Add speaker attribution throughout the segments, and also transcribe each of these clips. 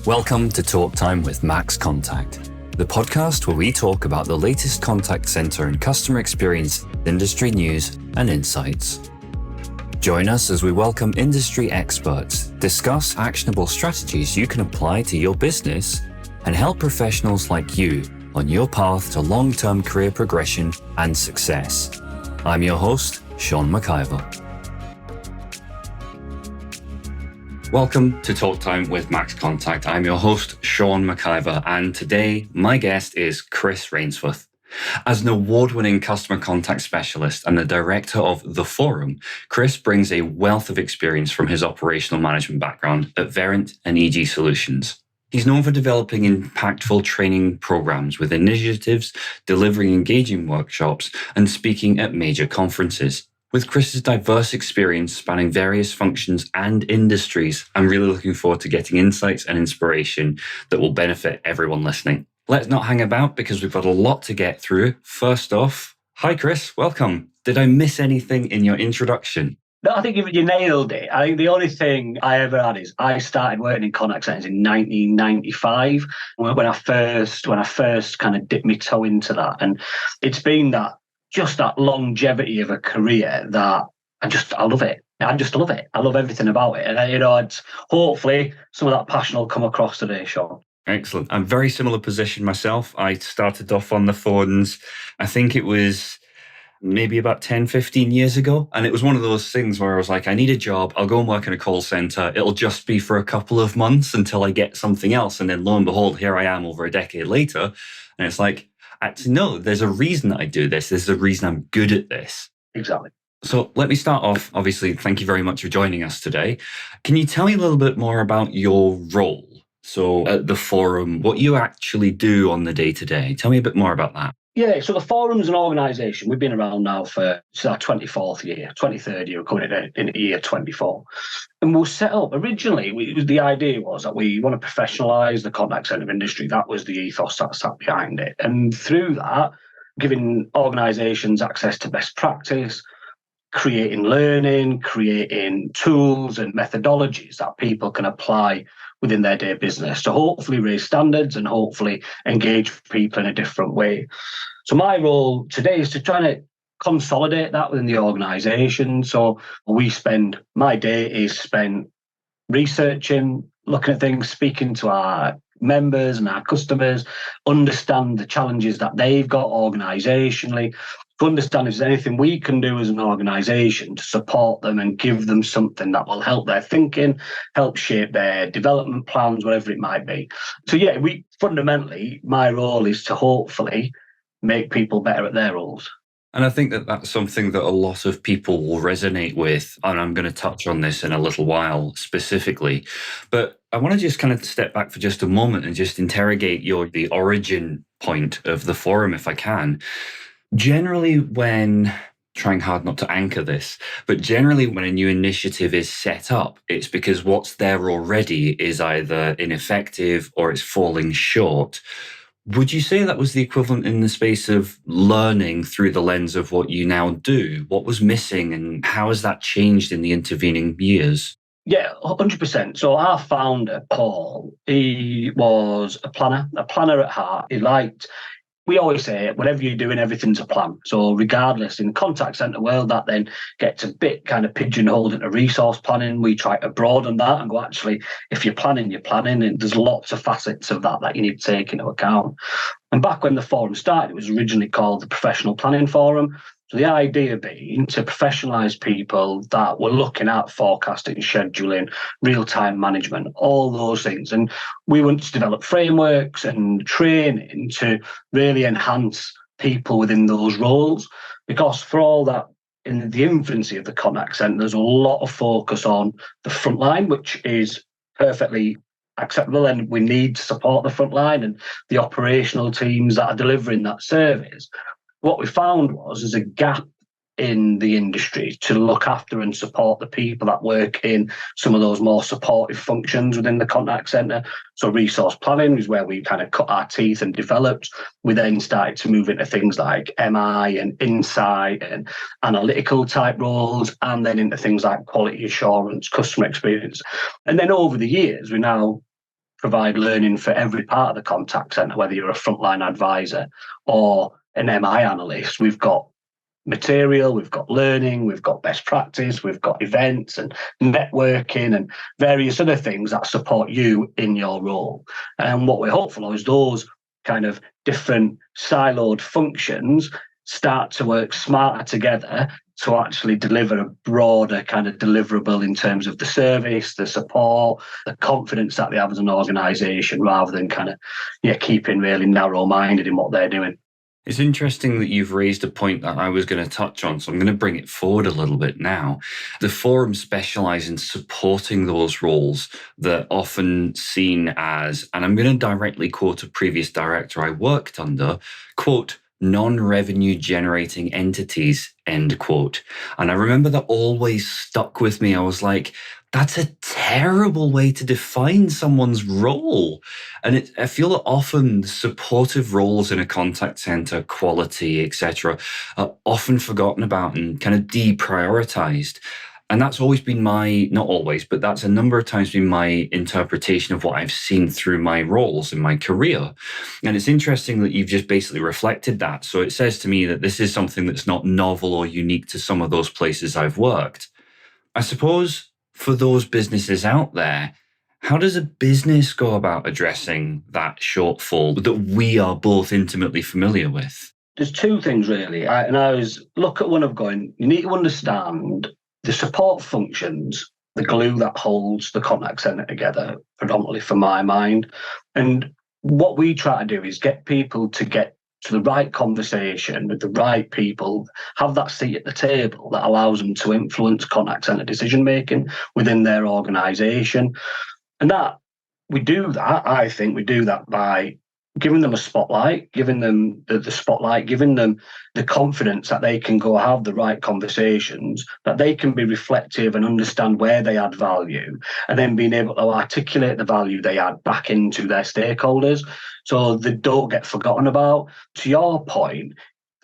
Speaker 1: Welcome to Talk Time with Max Contact, the podcast where we talk about the latest contact center and customer experience, industry news, and insights. Join us as we welcome industry experts, discuss actionable strategies you can apply to your business, and help professionals like you on your path to long-term career progression and success. I'm your host, Sean McIver. Welcome to Talk Time with Max Contact. I'm your host, Sean McIver, and today my guest is Chris Rainsforth. As an award-winning customer contact specialist and the director of The Forum, Chris brings a wealth of experience from his operational management background at Verint and EG Solutions. He's known for developing impactful training programs with initiatives, delivering engaging workshops, and speaking at major conferences. With Chris's diverse experience spanning various functions and industries, I'm really looking forward to getting insights and inspiration that will benefit everyone listening. Let's not hang about because we've got a lot to get through. First off, hi Chris, welcome. Did I miss anything in your introduction?
Speaker 2: No, I think you nailed it. I think the only thing I ever had is I started working in contact centers in 1995 when I first kind of dipped my toe into that. And it's been that longevity of a career that I love it. I just love it. I love everything about it. And, it's hopefully some of that passion will come across today, Sean.
Speaker 1: Excellent. I'm very similar position myself. I started off on the phones. I think it was maybe about 10, 15 years ago. And it was one of those things where I was like, I need a job. I'll go and work in a call center. It'll just be for a couple of months until I get something else. And then lo and behold, here I am over a decade later. And it's like, actually, no, there's a reason that I do this. There's a reason I'm good at this.
Speaker 2: Exactly.
Speaker 1: So let me start off. Obviously, thank you very much for joining us today. Can you tell me a little bit more about your role? So at the Forum, what you actually do on the day-to-day. Tell me a bit more about that.
Speaker 2: Yeah, so the Forum's an organisation. We've been around now for our 23rd year, coming in year 24. And we'll set up, originally, the idea was that we want to professionalise the contact centre industry. That was the ethos that sat behind it. And through that, giving organisations access to best practice, creating learning, creating tools and methodologies that people can apply within their day business to hopefully raise standards and hopefully engage people in a different way. So my role today is to try to consolidate that within the organisation. So my day is spent researching, looking at things, speaking to our members and our customers, understand the challenges that they've got organisationally, to understand if there's anything we can do as an organisation to support them and give them something that will help their thinking, help shape their development plans, whatever it might be. So yeah, fundamentally, my role is to hopefully make people better at their roles.
Speaker 1: And I think that that's something that a lot of people will resonate with. And I'm going to touch on this in a little while specifically. But I want to just kind of step back for just a moment and just interrogate the origin point of the Forum, if I can. Generally, trying hard not to anchor this, but generally when a new initiative is set up, it's because what's there already is either ineffective or it's falling short. Would you say that was the equivalent in the space of learning through the lens of what you now do? What was missing and how has that changed in the intervening years?
Speaker 2: Yeah, 100%. So our founder, Paul, he was a planner at heart. We always say, whatever you're doing, everything's a plan. So regardless, in the contact centre world, that then gets a bit kind of pigeonholed into resource planning. We try to broaden that and go, actually, if you're planning, and there's lots of facets of that you need to take into account. And back when the Forum started, it was originally called the Professional Planning Forum. So the idea being to professionalise people that were looking at forecasting, scheduling, real-time management, all those things. And we want to develop frameworks and training to really enhance people within those roles. Because for all that, in the infancy of the contact centre, there's a lot of focus on the front line, which is perfectly acceptable, and we need to support the front line and the operational teams that are delivering that service. What we found was a gap in the industry to look after and support the people that work in some of those more supportive functions within the contact centre. So resource planning is where we kind of cut our teeth and developed. We then started to move into things like MI and insight and analytical type roles, and then into things like quality assurance, customer experience. And then over the years, we now provide learning for every part of the contact center, whether you're a frontline advisor or an MI analyst. We've got material, we've got learning, we've got best practice, we've got events and networking and various other things that support you in your role. And what we're hopeful is those kind of different siloed functions start to work smarter together to actually deliver a broader kind of deliverable in terms of the service, the support, the confidence that they have as an organisation, rather than kind of keeping really narrow-minded in what they're doing.
Speaker 1: It's interesting that you've raised a point that I was going to touch on, so I'm going to bring it forward a little bit now. The forum specialise in supporting those roles that are often seen as, and I'm going to directly quote a previous director I worked under, quote, non-revenue generating entities, end quote. And I remember that always stuck with me. I was like, that's a terrible way to define someone's role. And I feel that often supportive roles in a contact center, quality, etc., are often forgotten about and kind of deprioritized. And that's always been not always, but that's a number of times been my interpretation of what I've seen through my roles in my career. And it's interesting that you've just basically reflected that. So it says to me that this is something that's not novel or unique to some of those places I've worked. I suppose for those businesses out there, how does a business go about addressing that shortfall that we are both intimately familiar with?
Speaker 2: There's two things really. I always look at one of going, you need to understand the support functions, the glue that holds the contact center together, predominantly for my mind. And what we try to do is get people to get to the right conversation with the right people, have that seat at the table that allows them to influence contact center decision making within their organization. And that we do that, I think we do that by giving them a spotlight, giving them the spotlight, giving them the confidence that they can go have the right conversations, that they can be reflective and understand where they add value, and then being able to articulate the value they add back into their stakeholders so they don't get forgotten about. To your point,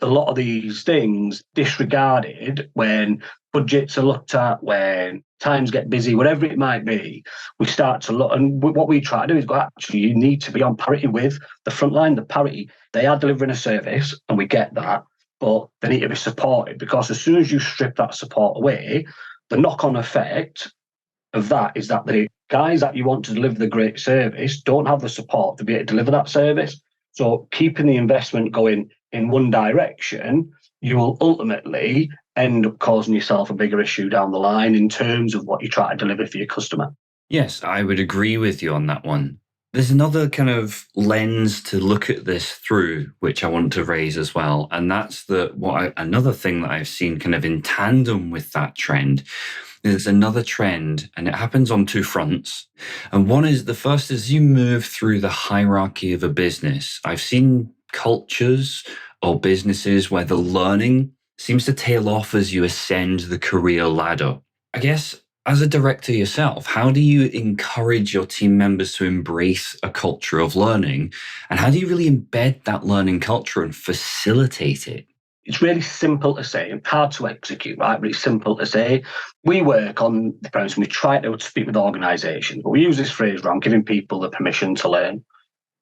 Speaker 2: a lot of these things disregarded when budgets are looked at, when times get busy, whatever it might be, we start to look. And what we try to do is go, actually, you need to be on parity with the frontline, the parity. They are delivering a service, and we get that, but they need to be supported, because as soon as you strip that support away, the knock-on effect of that is that the guys that you want to deliver the great service don't have the support to be able to deliver that service. So keeping the investment going in one direction, you will ultimately end up causing yourself a bigger issue down the line in terms of what you try to deliver for your customer.
Speaker 1: Yes, I would agree with you on that one. There's another kind of lens to look at this through, which I want to raise as well. And that's another thing that I've seen kind of in tandem with that trend. There's another trend, and it happens on two fronts. And the first is you move through the hierarchy of a business. I've seen cultures or businesses where the learning seems to tail off as you ascend the career ladder. I guess as a director yourself, how do you encourage your team members to embrace a culture of learning? And how do you really embed that learning culture and facilitate it?
Speaker 2: It's really simple to say and hard to execute, right? But it's simple to say. We work on the premise, and we try to speak with organisations, but we use this phrase around giving people the permission to learn.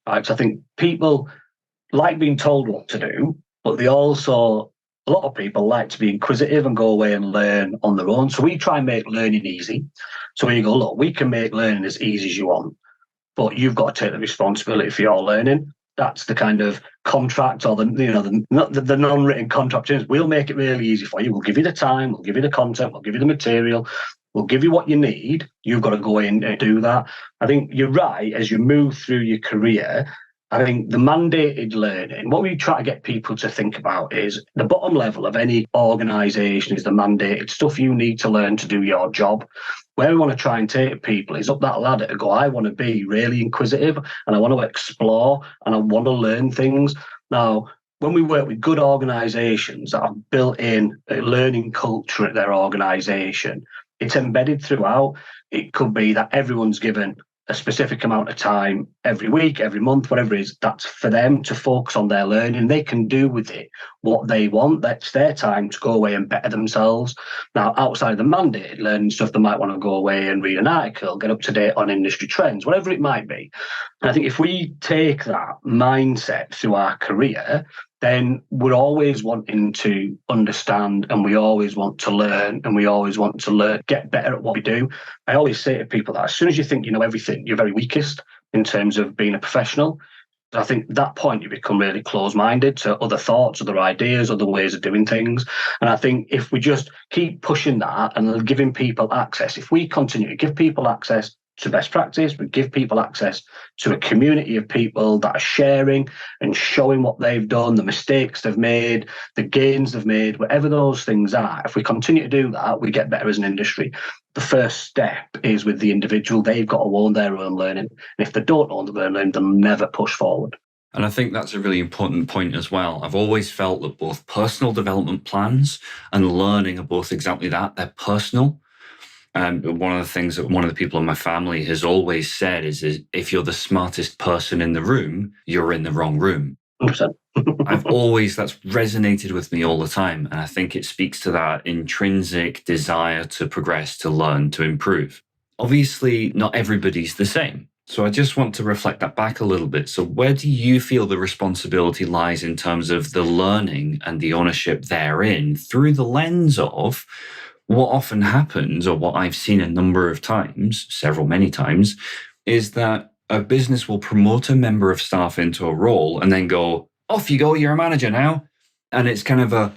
Speaker 2: Right? So I think people like being told what to do, but a lot of people like to be inquisitive and go away and learn on their own. So we try and make learning easy. So you go, look, we can make learning as easy as you want, but you've got to take the responsibility for your learning. That's the kind of contract, or the non-written contract. We'll make it really easy for you. We'll give you the time, we'll give you the content, we'll give you the material, we'll give you what you need. You've got to go in and do that. I think you're right. As you move through your career, I think the mandated learning, what we try to get people to think about is the bottom level of any organisation is the mandated stuff you need to learn to do your job. Where we want to try and take people is up that ladder to go, I want to be really inquisitive and I want to explore and I want to learn things. Now, when we work with good organisations that have built in a learning culture at their organisation, it's embedded throughout. It could be that everyone's given a specific amount of time every week, every month, whatever it is, that's for them to focus on their learning. They can do with it what they want. That's their time to go away and better themselves. Now, outside of the mandated learning stuff, they might want to go away and read an article, get up to date on industry trends, whatever it might be. And I think if we take that mindset through our career, then we're always wanting to understand, and we always want to learn, and we always want to get better at what we do. I always say to people that as soon as you think you know everything, you're very weakest in terms of being a professional. I think at that point you become really close-minded to other thoughts, other ideas, other ways of doing things. And I think if we just keep pushing that and giving people access, if we continue to give people access to best practice, we give people access to a community of people that are sharing and showing what they've done, the mistakes they've made, the gains they've made, whatever those things are. If we continue to do that, we get better as an industry. The first step is with the individual. They've got to own their own learning. And if they don't own their own learning, they'll never push forward.
Speaker 1: And I think that's a really important point as well. I've always felt that both personal development plans and learning are both exactly that. They're personal. And one of the things that one of the people in my family has always said is if you're the smartest person in the room, you're in the wrong room.
Speaker 2: 100%.
Speaker 1: That's resonated with me all the time. And I think it speaks to that intrinsic desire to progress, to learn, to improve. Obviously, not everybody's the same. So I just want to reflect that back a little bit. So where do you feel the responsibility lies in terms of the learning and the ownership therein through the lens of what often happens, or what I've seen a number of times, many times, is that a business will promote a member of staff into a role and then go, off you go, you're a manager now. And it's kind of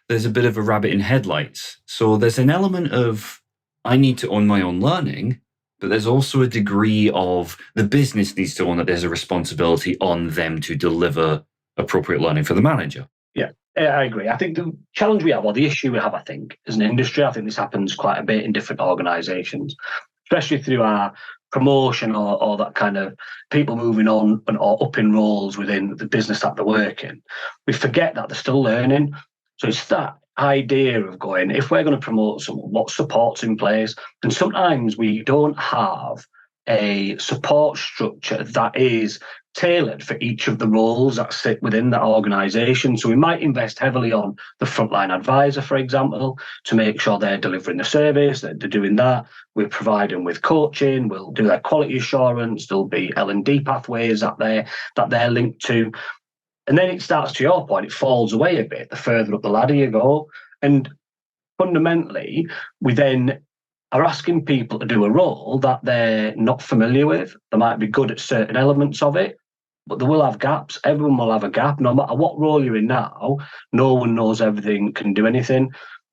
Speaker 1: there's a bit of a rabbit in headlights. So there's an element of, I need to own my own learning, but there's also a degree of the business needs to own that there's a responsibility on them to deliver appropriate learning for the manager.
Speaker 2: Yeah, I agree. I think the challenge we have, or the issue we have, I think, as an industry, I think this happens quite a bit in different organisations, especially through our promotion or that kind of people moving on or up in roles within the business that they work in. We forget that they're still learning. So it's that idea of going, if we're going to promote someone, what support's in place? And sometimes we don't have a support structure that is tailored for each of the roles that sit within that organisation. So we might invest heavily on the frontline advisor, for example, to make sure they're delivering the service, that they're doing that. We'll provide them with coaching, we'll do their quality assurance, there'll be L&D pathways that they're linked to. And then it starts, to your point, it falls away a bit the further up the ladder you go. And fundamentally, we then are asking people to do a role that they're not familiar with. They might be good at certain elements of it, but they will have gaps. Everyone will have a gap. No matter what role you're in now, no one knows everything, can do anything.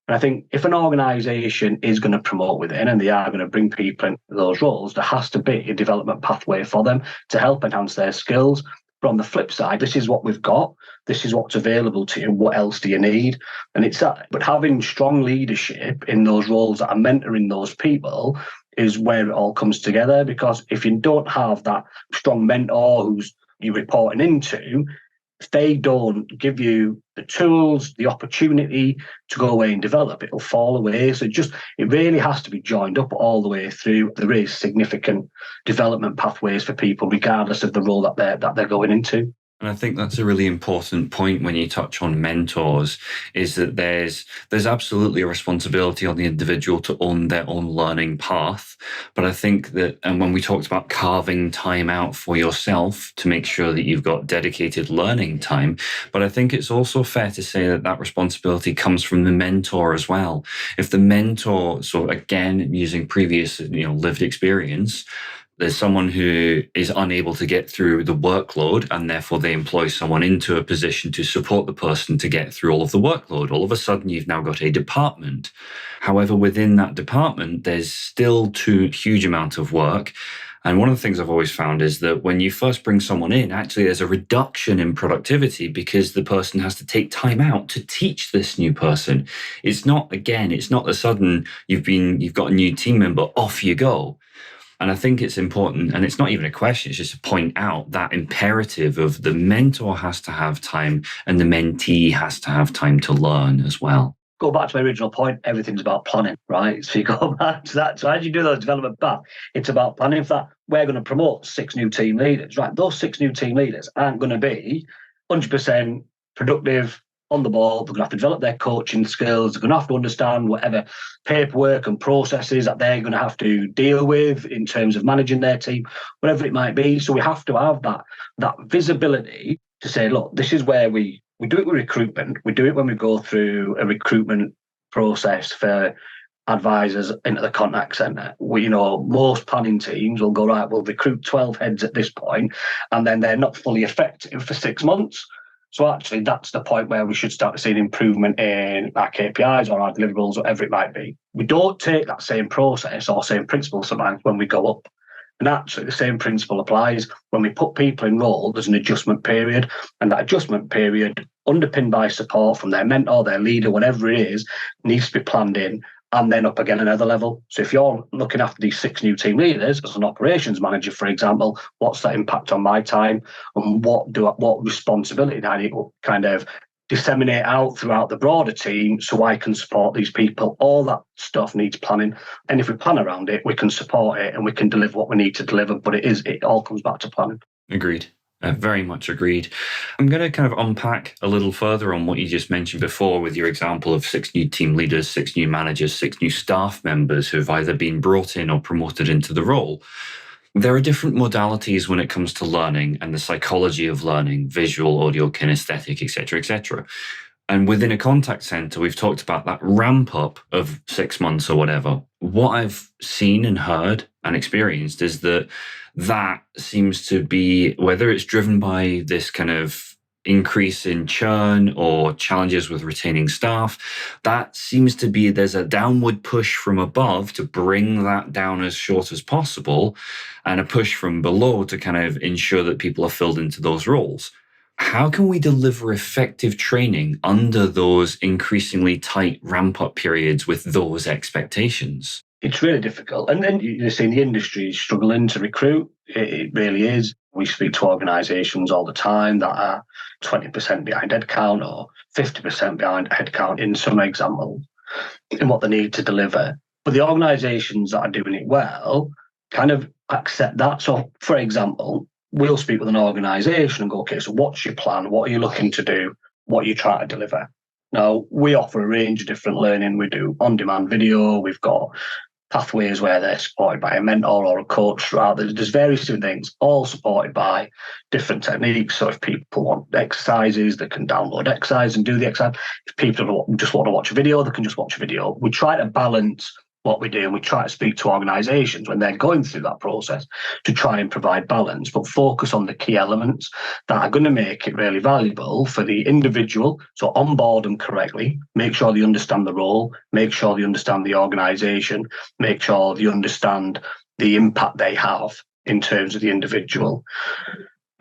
Speaker 2: And I think if an organisation is going to promote within and they are going to bring people into those roles, there has to be a development pathway for them to help enhance their skills. But on the flip side, this is what we've got. This is what's available to you. What else do you need? And it's that. But having strong leadership in those roles that are mentoring those people is where it all comes together. Because if you don't have that strong mentor who's you're reporting into, if they don't give you the tools, the opportunity to go away and develop, it'll fall away. So it really has to be joined up all the way through. There is significant development pathways for people, regardless of the role that they're going into.
Speaker 1: And I think that's a really important point when you touch on mentors, is that there's absolutely a responsibility on the individual to own their own learning path. But I think that, and when we talked about carving time out for yourself to make sure that you've got dedicated learning time, but I think it's also fair to say that responsibility comes from the mentor as well. If the mentor, so again, using previous, lived experience, there's someone who is unable to get through the workload, and therefore they employ someone into a position to support the person to get through all of the workload. All of a sudden, you've now got a department. However, within that department, there's still too huge amount of work. And one of the things I've always found is that when you first bring someone in, actually there's a reduction in productivity because the person has to take time out to teach this new person. It's not the sudden you've got a new team member, off you go. And I think it's important, and it's not even a question, it's just to point out that imperative of the mentor has to have time and the mentee has to have time to learn as well.
Speaker 2: go back to my original point, everything's about planning, right? So you go back to that. So as you do those development path, it's about planning for that. We're going to promote 6 new team leaders, right? Those 6 new team leaders aren't going to be 100% productive, on the ball. They're going to have to develop their coaching skills. They're going to have to understand whatever paperwork and processes that they're going to have to deal with in terms of managing their team, whatever it might be. So we have to have that visibility to say, look, this is where we do it with recruitment. We do it when we go through a recruitment process for advisors into the contact centre. Most planning teams will go, right, we'll recruit 12 heads at this point, and then they're not fully effective for 6 months. So actually, that's the point where we should start seeing improvement in our KPIs or our deliverables, whatever it might be. We don't take that same process or same principle sometimes when we go up. And actually, the same principle applies when we put people in role. There's an adjustment period, and that adjustment period, underpinned by support from their mentor, their leader, whatever it is, needs to be planned in, and then up again another level. So if you're looking after these 6 new team leaders as an operations manager, for example, what's that impact on my time, and what responsibility do I need to kind of disseminate out throughout the broader team so I can support these people? All that stuff needs planning. And if we plan around it, we can support it and we can deliver what we need to deliver. But it all comes back to planning.
Speaker 1: Agreed. Very much agreed. I'm going to kind of unpack a little further on what you just mentioned before with your example of 6 new team leaders, 6 new managers, 6 new staff members who've either been brought in or promoted into the role. There are different modalities when it comes to learning and the psychology of learning, visual, audio, kinesthetic, etc., etc. And within a contact center, we've talked about that ramp up of 6 months or whatever. What I've seen and heard and experienced is that seems to be, whether it's driven by this kind of increase in churn or challenges with retaining staff, that seems to be there's a downward push from above to bring that down as short as possible, and a push from below to kind of ensure that people are filled into those roles. How can we deliver effective training under those increasingly tight ramp-up periods with those expectations?
Speaker 2: It's really difficult. And then you're seeing the industry struggling to recruit. It really is. We speak to organisations all the time that are 20% behind headcount or 50% behind headcount in some examples in what they need to deliver. But the organisations that are doing it well kind of accept that. So, for example, we'll speak with an organisation and go, okay, so what's your plan? What are you looking to do? What are you trying to deliver? Now, we offer a range of different learning. We do on-demand video. We've got pathways where they're supported by a mentor or a coach throughout. There's various different things, all supported by different techniques. So if people want exercises, they can download exercise and do the exercise. If people just want to watch a video, they can just watch a video. We try to balance what we do, and we try to speak to organisations when they're going through that process to try and provide balance, but focus on the key elements that are going to make it really valuable for the individual. So onboard them correctly, make sure they understand the role, make sure they understand the organisation, make sure they understand the impact they have in terms of the individual.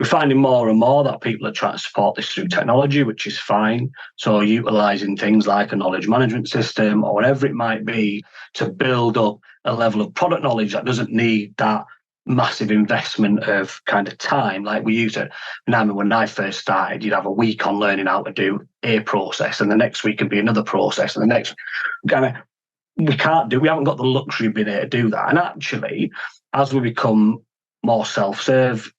Speaker 2: We're finding more and more that people are trying to support this through technology, which is fine. So utilising things like a knowledge management system or whatever it might be to build up a level of product knowledge that doesn't need that massive investment of kind of time like we used to. And I mean, when I first started, you'd have a week on learning how to do a process, and the next week could be another process, and the next kind of we haven't got the luxury of being able to do that. And actually, as we become more service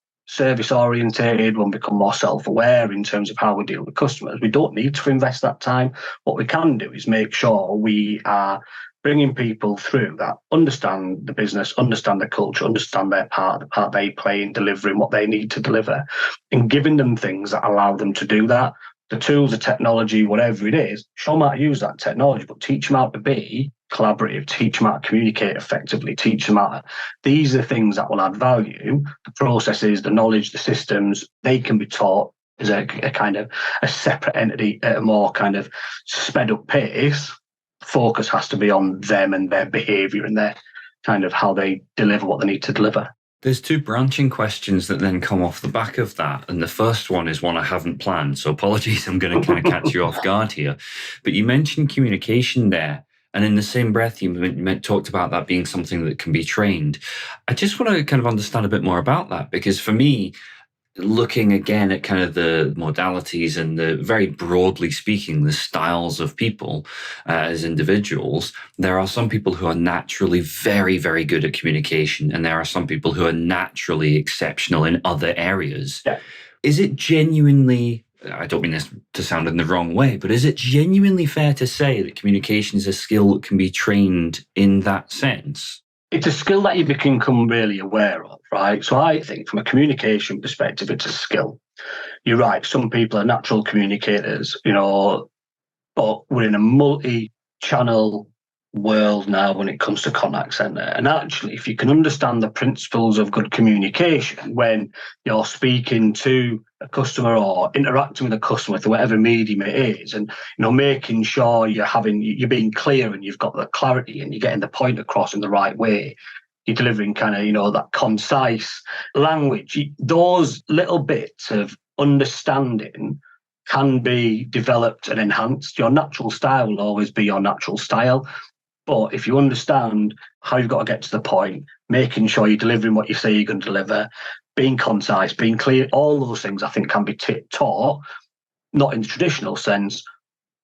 Speaker 2: orientated, when we become more self-aware in terms of how we deal with customers, we don't need to invest that time. What we can do is make sure we are bringing people through that understand the business, understand the culture, understand the part they play in delivering what they need to deliver, and giving them things that allow them to do that. The tools, the technology, whatever it is, show them how to use that technology, but teach them how to be collaborative, teach them how to communicate effectively, teach them how to, these are things that will add value. The processes, the knowledge, the systems, they can be taught as a kind of a separate entity at a more kind of sped up pace. Focus has to be on them and their behaviour and their kind of how they deliver what they need to deliver.
Speaker 1: There's 2 branching questions that then come off the back of that. And the first one is one I haven't planned. So apologies, I'm going to kind of catch you off guard here. But you mentioned communication there. And in the same breath, you talked about that being something that can be trained. I just want to kind of understand a bit more about that, because for me, looking again at kind of the modalities and the very broadly speaking, the styles of people as individuals, there are some people who are naturally very, very good at communication, and there are some people who are naturally exceptional in other areas.
Speaker 2: Yeah.
Speaker 1: Is it genuinely, I don't mean this to sound in the wrong way, but is it genuinely fair to say that communication is a skill that can be trained in that sense?
Speaker 2: It's a skill that you become really aware of, right? So I think from a communication perspective, it's a skill. You're right. Some people are natural communicators, but we're in a multi-channel world now when it comes to contact center. And actually, if you can understand the principles of good communication when you're speaking to a customer or interacting with a customer through whatever medium it is, and making sure you're being clear and you've got the clarity and you're getting the point across in the right way. You're delivering kind of, that concise language. Those little bits of understanding can be developed and enhanced. Your natural style will always be your natural style. But if you understand how you've got to get to the point, making sure you're delivering what you say you're going to deliver, being concise, being clear, all those things I think can be taught, not in the traditional sense,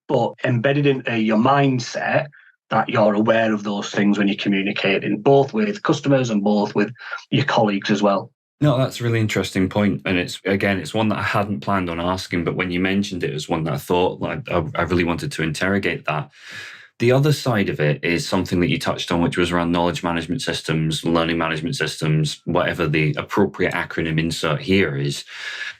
Speaker 2: but embedded into your mindset that you're aware of those things when you're communicating, both with customers and both with your colleagues as well.
Speaker 1: No, that's a really interesting point. And it's one that I hadn't planned on asking, but when you mentioned it, it was one that I thought I really wanted to interrogate that. The other side of it is something that you touched on, which was around knowledge management systems, learning management systems, whatever the appropriate acronym insert here is.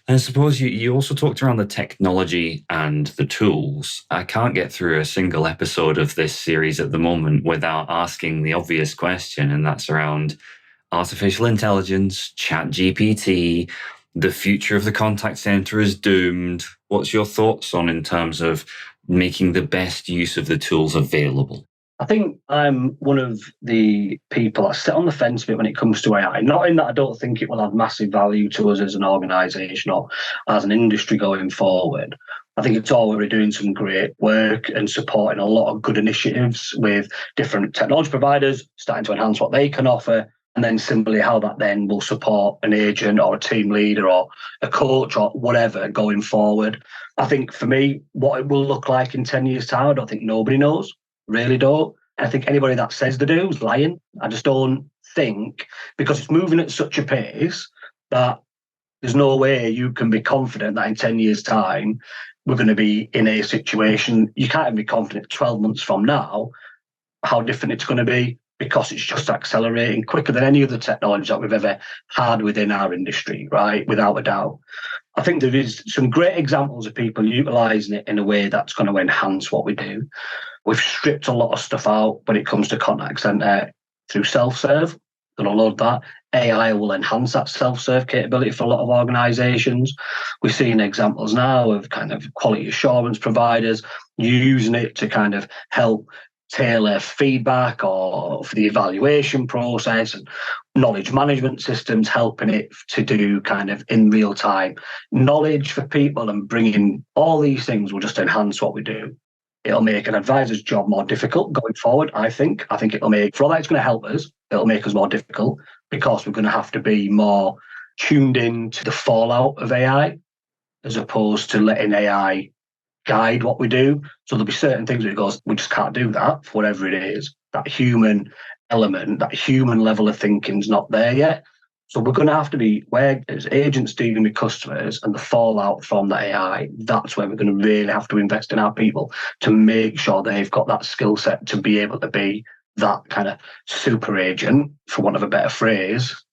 Speaker 1: And I suppose you also talked around the technology and the tools. I can't get through a single episode of this series at the moment without asking the obvious question, and that's around artificial intelligence, ChatGPT, the future of the contact center is doomed. What's your thoughts on in terms of making the best use of the tools available?
Speaker 2: I think I'm one of the people that sit on the fence a bit when it comes to AI. Not in that I don't think it will have massive value to us as an organisation or as an industry going forward. I think it's already doing some great work and supporting a lot of good initiatives with different technology providers, starting to enhance what they can offer. And then simply how that then will support an agent or a team leader or a coach or whatever going forward. I think for me, what it will look like in 10 years' time, I don't think nobody knows, really don't. I think anybody that says they do is lying. I just don't think, because it's moving at such a pace that there's no way you can be confident that in 10 years' time, we're going to be in a situation. You can't even be confident 12 months from now how different it's going to be, because it's just accelerating quicker than any other technology that we've ever had within our industry, right? Without a doubt. I think there is some great examples of people utilising it in a way that's going to enhance what we do. We've stripped a lot of stuff out when it comes to contact centre through self-serve. Going to load that. AI will enhance that self-serve capability for a lot of organisations. We're seeing examples now of kind of quality assurance providers using it to kind of help tailor feedback or for the evaluation process, and knowledge management systems helping it to do kind of in real time knowledge for people, and bringing all these things will just enhance what we do. It'll make an advisor's job more difficult going forward, I think. I think it'll make, for all that it's going to help us, it'll make us more difficult because we're going to have to be more tuned in to the fallout of AI as opposed to letting AI guide what we do. So there'll be certain things where it goes, we just can't do that for whatever it is. That human element, that human level of thinking's not there yet. So we're going to have to be, where as agents dealing with customers and the fallout from the AI, that's where we're going to really have to invest in our people to make sure they've got that skill set to be able to be that kind of super agent, for want of a better phrase,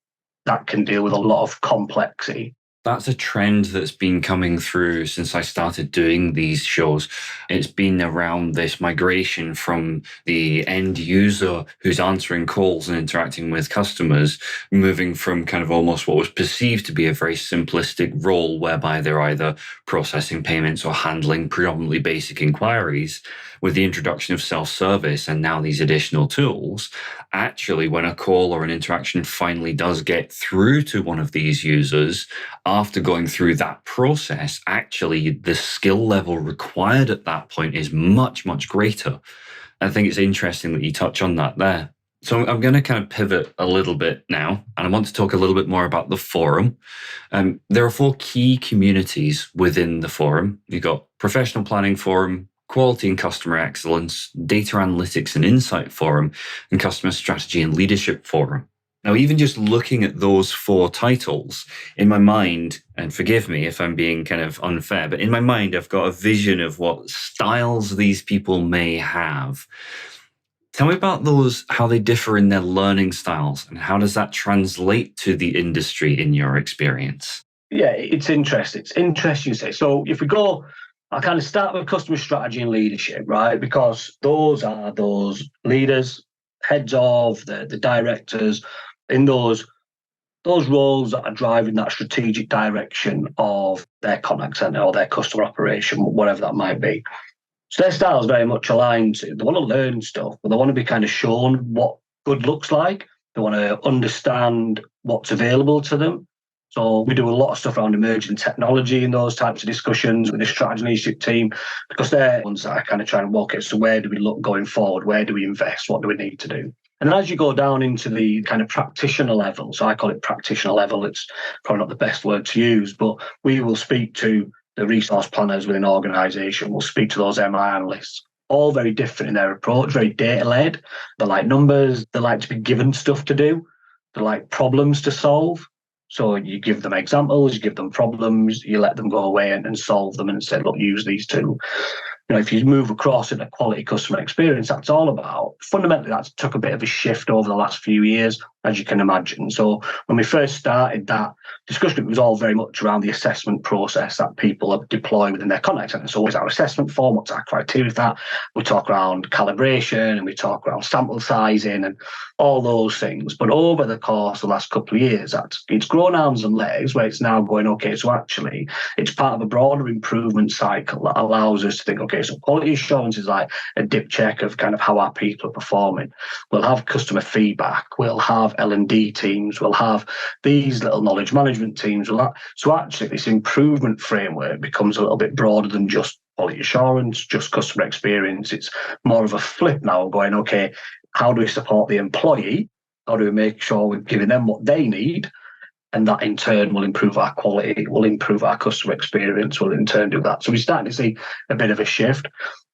Speaker 2: that can deal with a lot of complexity.
Speaker 1: That's a trend that's been coming through since I started doing these shows. It's been around this migration from the end user who's answering calls and interacting with customers, moving from kind of almost what was perceived to be a very simplistic role whereby they're either processing payments or handling predominantly basic inquiries. With the introduction of self-service and now these additional tools, actually, when a call or an interaction finally does get through to one of these users, after going through that process, actually the skill level required at that point is much, much greater. I think it's interesting that you touch on that there. So I'm going to kind of pivot a little bit now, and I want to talk a little bit more about the forum. There are 4 key communities within the forum. You've got professional planning forum, quality and customer excellence, data analytics and insight forum, and customer strategy and leadership forum. Now, even just looking at those 4 titles in my mind, and forgive me if I'm being kind of unfair, but in my mind, I've got a vision of what styles these people may have. Tell me about those, how they differ in their learning styles, and how does that translate to the industry in your experience?
Speaker 2: Yeah, it's interesting. It's interesting you say. So if we go, I kind of start with customer strategy and leadership, right? Because those are those leaders, heads of, the directors in those roles that are driving that strategic direction of their contact center or their customer operation, whatever that might be. So their style is very much aligned to, they want to learn stuff, but they want to be kind of shown what good looks like. They want to understand what's available to them. So we do a lot of stuff around emerging technology in those types of discussions with the strategy leadership team, because they're ones that I kind of try and walk it. So where do we look going forward? Where do we invest? What do we need to do? And then as you go down into the kind of practitioner level, so I call it practitioner level, it's probably not the best word to use, but we will speak to the resource planners within an organisation, we'll speak to those MI analysts, all very different in their approach, very data-led. They like numbers, they like to be given stuff to do, they like problems to solve. So you give them examples, you give them problems, you let them go away and solve them and say, look, use these two. You know, if you move across in a quality customer experience, that's all about. Fundamentally, that's took a bit of a shift over the last few years, as you can imagine. So when we first started that discussion, it was all very much around the assessment process that people are deploying within their contact center. So what's our assessment form? What's our criteria for that? We talk around calibration and we talk around sample sizing and all those things. But over the course of the last couple of years, it's grown arms and legs where it's now going, okay, so actually it's part of a broader improvement cycle that allows us to think, okay, so quality assurance is like a dip check of kind of how our people are performing. We'll have customer feedback, we'll have L&D teams, we'll have these little knowledge management teams. So actually this improvement framework becomes a little bit broader than just quality assurance, just customer experience. It's more of a flip now, going, okay, how do we support the employee? How do we make sure we're giving them what they need? And that in turn will improve our quality, will improve our customer experience, will in turn do that. So we're starting to see a bit of a shift.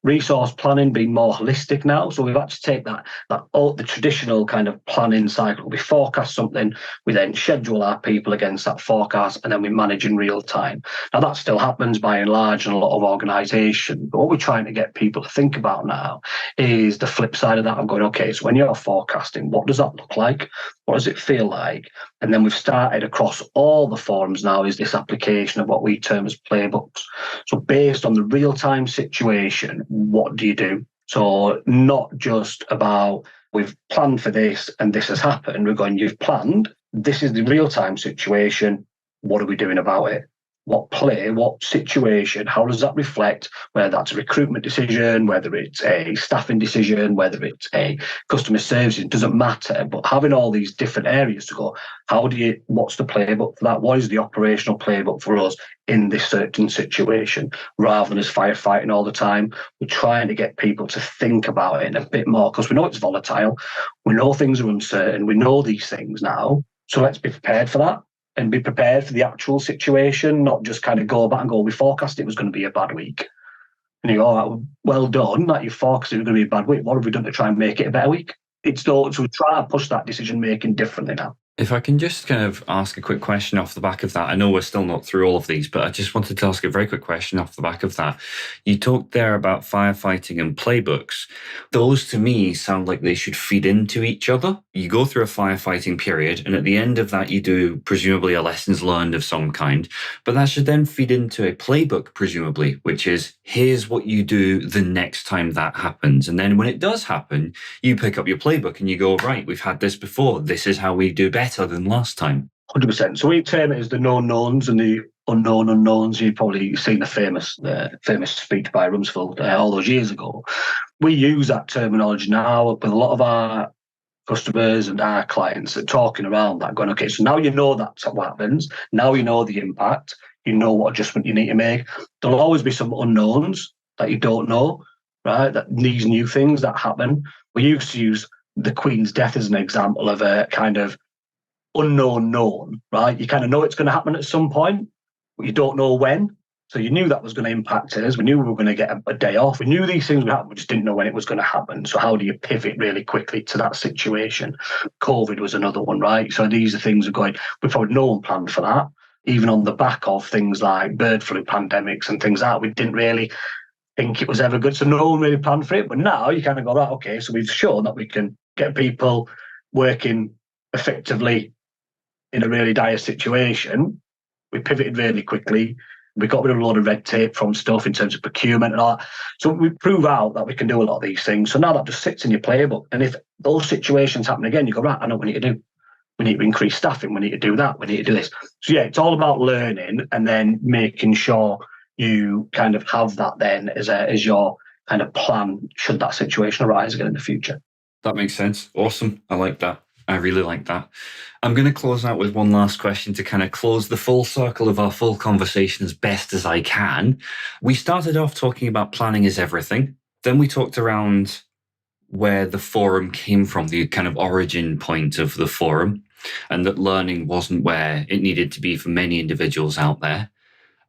Speaker 2: Resource planning being more holistic now. So we've had to take the traditional kind of planning cycle. We forecast something, we then schedule our people against that forecast, and then we manage in real time. Now that still happens by and large in a lot of organisations. But what we're trying to get people to think about now is the flip side of that. I'm going, okay, so when you're forecasting, what does that look like? What does it feel like? And then we've started across all the forums now is this application of what we term as playbooks. So based on the real-time situation, what do you do? So not just about we've planned for this and this has happened. We're going, you've planned, this is the real-time situation. What are we doing about it? What situation, how does that reflect, whether that's a recruitment decision, whether it's a staffing decision, whether it's a customer service, it doesn't matter. But having all these different areas to go, what's the playbook for that? What is the operational playbook for us in this certain situation, rather than us firefighting all the time? We're trying to get people to think about it a bit more, because we know it's volatile. We know things are uncertain. We know these things now. So let's be prepared for that. And be prepared for the actual situation, not just kind of go back and go, we forecast it was going to be a bad week. And you go, all right, well done, that you forecast it was going to be a bad week. What have we done to try and make it a better week? So we try to push that decision making differently now.
Speaker 1: If I can just kind of ask a quick question off the back of that. I know we're still not through all of these, but I just wanted to ask a very quick question off the back of that. You talked there about firefighting and playbooks. Those to me sound like they should feed into each other. You go through a firefighting period, and at the end of that, you do presumably a lessons learned of some kind, but that should then feed into a playbook, presumably, which is here's what you do the next time that happens. And then when it does happen, you pick up your playbook and you go, right, we've had this before. This is how we do better than last time.
Speaker 2: 100%. So we term it as the known knowns and the unknown unknowns. You've probably seen the famous speech by Rumsfeld all those years ago. We use that terminology now with a lot of our customers and our clients are talking around that, going, okay, so now you know that's what happens. Now you know the impact. You know what adjustment you need to make. There'll always be some unknowns that you don't know, right? That these new things that happen. We used to use the Queen's death as an example of a kind of unknown known, right? You kind of know it's going to happen at some point, but you don't know when. So you knew that was going to impact us. We knew we were going to get a day off. We knew these things would happen. We just didn't know when it was going to happen. So how do you pivot really quickly to that situation? COVID was another one, right? So these are things we've probably no one planned for that. Even on the back of things like bird flu pandemics and things like that, we didn't really think it was ever good. So no one really planned for it. But now you kind of go, right, okay, so we've shown that we can get people working effectively in a really dire situation. We pivoted really quickly. We got rid of a lot of red tape from stuff in terms of procurement and all that. So we prove out that we can do a lot of these things. So now that just sits in your playbook. And if those situations happen again, you go, right, I know what we need to do. We need to increase staffing. We need to do that. We need to do this. So yeah, it's all about learning and then making sure you kind of have that then as your kind of plan should that situation arise again in the future.
Speaker 1: That makes sense. Awesome. I like that. I really like that. I'm going to close out with one last question to kind of close the full circle of our full conversation as best as I can. We started off talking about planning is everything. Then we talked around where the forum came from, the kind of origin point of the forum, and that learning wasn't where it needed to be for many individuals out there,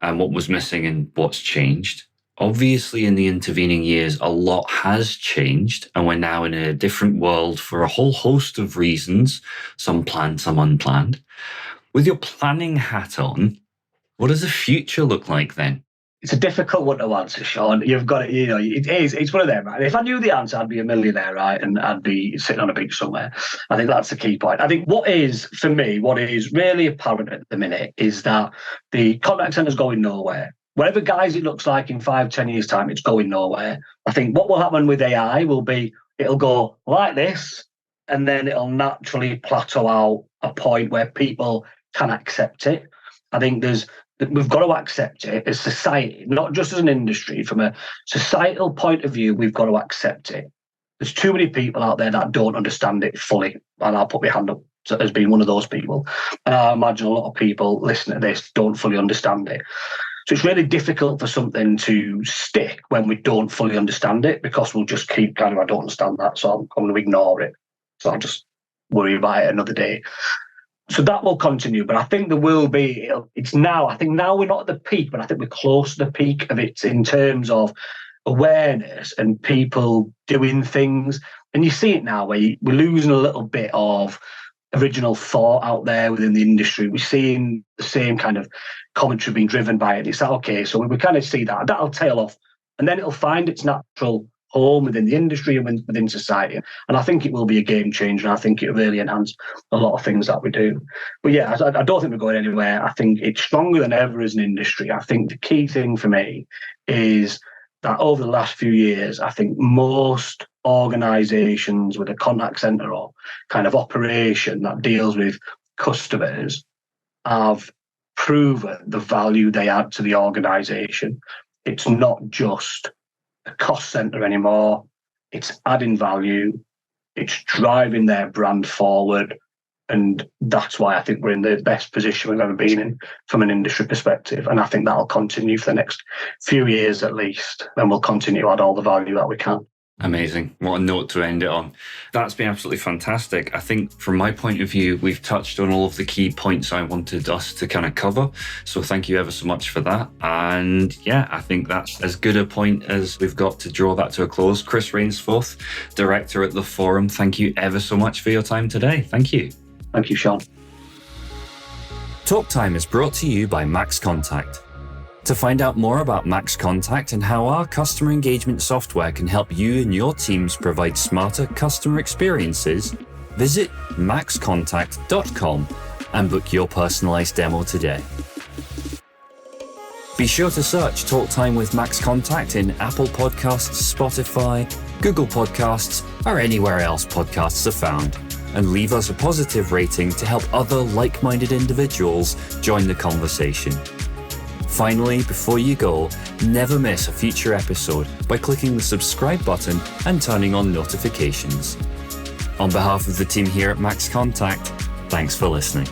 Speaker 1: and what was missing and what's changed. Obviously, in the intervening years, a lot has changed, and we're now in a different world for a whole host of reasons, some planned, some unplanned. With your planning hat on, what does the future look like then?
Speaker 2: It's a difficult one to answer, Sean. You've got it, it's one of them, right? If I knew the answer, I'd be a millionaire, right? And I'd be sitting on a beach somewhere. I think that's the key point. I think what is really apparent at the minute is that the contact centre is going nowhere. Whatever guys it looks like in 5-10 years' time, it's going nowhere. I think what will happen with AI will be it'll go like this, and then it'll naturally plateau out a point where people can accept it. I think we've got to accept it as society, not just as an industry. From a societal point of view, we've got to accept it. There's too many people out there that don't understand it fully, and I'll put my hand up as being one of those people. And I imagine a lot of people listening to this don't fully understand it. So it's really difficult for something to stick when we don't fully understand it, because we'll just keep kind of, I don't understand that, so I'm going to ignore it. So I'll just worry about it another day. So that will continue, but I think there will be, I think now we're not at the peak, but I think we're close to the peak of it in terms of awareness and people doing things. And you see it now where we're losing a little bit of original thought out there within the industry. We're seeing the same kind of commentary being driven by it. It's like, okay, so we kind of see that'll tail off, and then it'll find its natural home within the industry and within society. And I think it will be a game changer. And I think it will really enhance a lot of things that we do. But yeah, I don't think we're going anywhere. I think it's stronger than ever as an industry. I think the key thing for me is that over the last few years, I think most organizations with a contact center or kind of operation that deals with customers have proven the value they add to the organization. It's not just a cost center anymore. It's adding value. It's driving their brand forward. And that's why I think we're in the best position we've ever been in from an industry perspective. And I think that'll continue for the next few years at least. And we'll continue to add all the value that we can.
Speaker 1: Amazing. What a note to end it on. That's been absolutely fantastic. I think from my point of view, we've touched on all of the key points I wanted us to kind of cover. So thank you ever so much for that. And yeah, I think that's as good a point as we've got to draw that to a close. Chris Rainsforth, Director at the Forum, thank you ever so much for your time today. Thank you.
Speaker 2: Thank you, Sean.
Speaker 1: Talk Time is brought to you by Max Contact. To find out more about Max Contact and how our customer engagement software can help you and your teams provide smarter customer experiences, visit maxcontact.com and book your personalized demo today. Be sure to search Talk Time with Max Contact in Apple Podcasts, Spotify, Google Podcasts, or anywhere else podcasts are found, and leave us a positive rating to help other like-minded individuals join the conversation. Finally, before you go, never miss a future episode by clicking the subscribe button and turning on notifications. On behalf of the team here at Max Contact, thanks for listening.